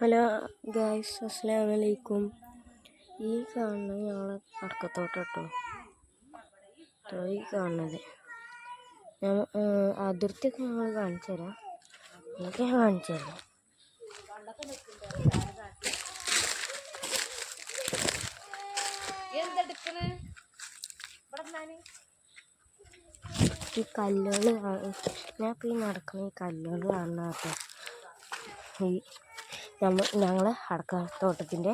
Hello guys, അസ്സലാമു അലൈക്കും. ഈ കാണുന്നത് ഞങ്ങളെ അടക്കത്തോട്ടോ. ഈ കാണുന്നത് അതിർത്തിയൊക്കെ ഞങ്ങൾ കാണിച്ചു തരാം. അതൊക്കെ ഞാൻ കാണിച്ചു തരാം. ഈ കല്ലുകൾ ഞാൻ ഇപ്പോൾ ഈ നടക്കുന്ന ഈ കല്ലുകൾ കാണുന്ന കേട്ടോ. ഈ ഞങ്ങളെ അടക്കത്തോട്ടത്തിൻ്റെ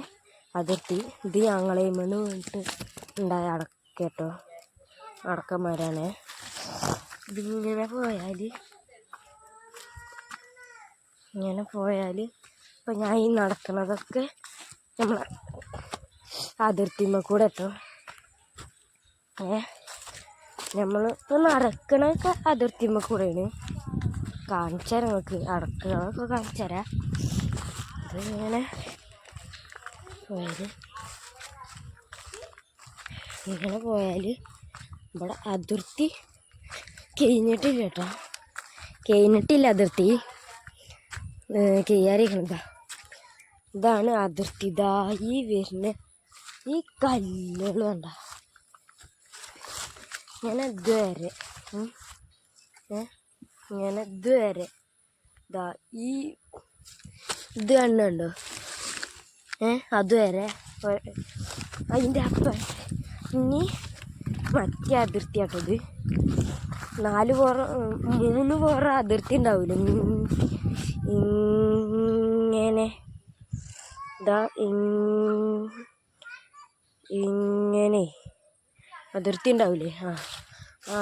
അതിർത്തി. ഇത് ഞങ്ങളെ മണ്ണ് വീണിട്ട് ഉണ്ടായ അടക്കേട്ടോ, അടക്കന്മാരാണ്. ഇതിങ്ങനെ പോയാൽ ഇപ്പം ഞാൻ ഈ നടക്കുന്നതൊക്കെ നമ്മളെ അതിർത്തിമ്മ കൂടെ കേട്ടോ. നമ്മൾ ഇപ്പോൾ നടക്കണൊക്കെ അതിർത്തിമ്മ കൂടെയാണ്. കാണിച്ചു തരാം നിങ്ങൾക്ക്, അടക്കങ്ങളൊക്കെ കാണിച്ചു തരാം. അതിങ്ങനെ പോയാൽ ഇവിടെ അതിർത്തി കഴിഞ്ഞിട്ടില്ല കേട്ടോ. അതിർത്തി കയ്യാറിക്കണതാ. ഇതാണ് അതിർത്തി. ഈ വരുന്ന ഈ കല്ലുകൾ കണ്ട ഇങ്ങനെ ഇതുവരെ ഈ ഇത് കണ്ണുണ്ടോ? അതുവരെ അതിൻ്റെ അപ്പം ഇനി മറ്റേ അതിർത്തി ആട്ടോ. ഇത് 3 പോറ അതിർത്തി ഉണ്ടാവില്ല. ഇങ്ങനെ ഇങ്ങനെ അതിർത്തി ഉണ്ടാവില്ലേ? ആ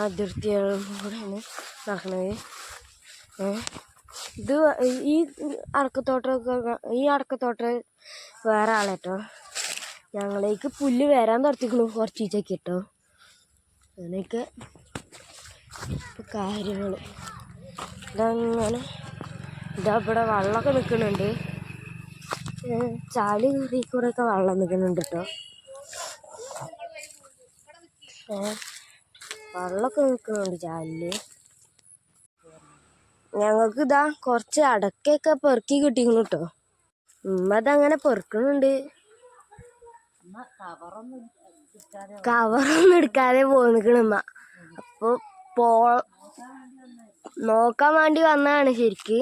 അതിർത്തികളും കൂടെയാണ് നടക്കുന്നത്. ഇത് ഈ അടക്കത്തോട്ടം വേറെ ആളേട്ടോ. ഞങ്ങളേക്ക് പുല്ല് വരാൻ തുടത്തിക്കണു കുറച്ചൊക്കെ കേട്ടോ. അങ്ങനെയൊക്കെ കാര്യങ്ങൾ. ഇതങ്ങനെ ഇവിടെ വെള്ളമൊക്കെ നിൽക്കുന്നുണ്ട്. ചാല് കയറി കൂടെയൊക്കെ വെള്ളം നിൽക്കുന്നുണ്ട് കേട്ടോ. വെള്ളമൊക്കെ നിൽക്കുന്നുണ്ട് ചാലില്. ഞങ്ങൾക്ക് കുറച്ച് അടക്കയൊക്കെ പെറുക്കി കിട്ടിക്കുന്നു കേട്ടോ. അതങ്ങനെ പെറുക്കണുണ്ട്. കവറൊന്നും എടുക്കാതെ പോന്നിക്കണമ്മ. അപ്പോൾ നോക്കാൻ വേണ്ടി വന്നതാണ്. ശരിക്ക്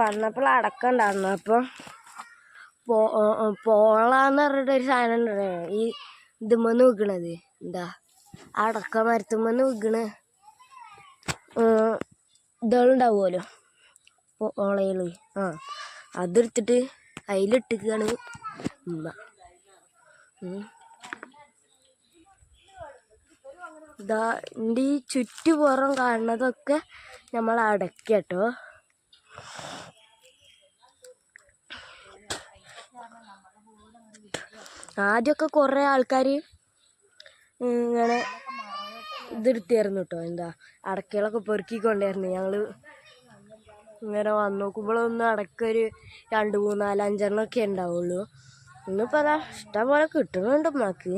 വന്നപ്പോൾ അടക്കം ഉണ്ടായിരുന്നു. അപ്പോൾ പോളാന്ന് പറഞ്ഞിട്ടൊരു സാധനം ഉണ്ടേ, ഈ ഇതുമെന്ന് വിൽക്കണത്. അടക്ക മരത്തുമെന്ന് വിൽക്കണ ഇതുണ്ടാവുമല്ലോ, ഓളകൾ. അതെടുത്തിട്ട് അതിലിട്ടിക്കാണ് ഉമ്മ. എൻ്റെ ഈ ചുറ്റുപുറം കാണുന്നതൊക്കെ നമ്മൾ അടയ്ക്കട്ടോ. ആദ്യമൊക്കെ കുറേ ആൾക്കാർ ഇങ്ങനെ ഇതെടുത്തായിരുന്നു കേട്ടോ. അടക്കകളൊക്കെ പെറുക്കിക്കൊണ്ടായിരുന്നു. ഞങ്ങൾ ഇങ്ങനെ വന്ന് നോക്കുമ്പോഴൊന്നും അടക്കൊരു 2, 3, 4, 5 എണ്ണമൊക്കെ ഉണ്ടാവുള്ളൂ. ഇന്നിപ്പോൾ ഇഷ്ടം പോലെ കിട്ടുന്നുണ്ട് ഉമ്മക്ക്.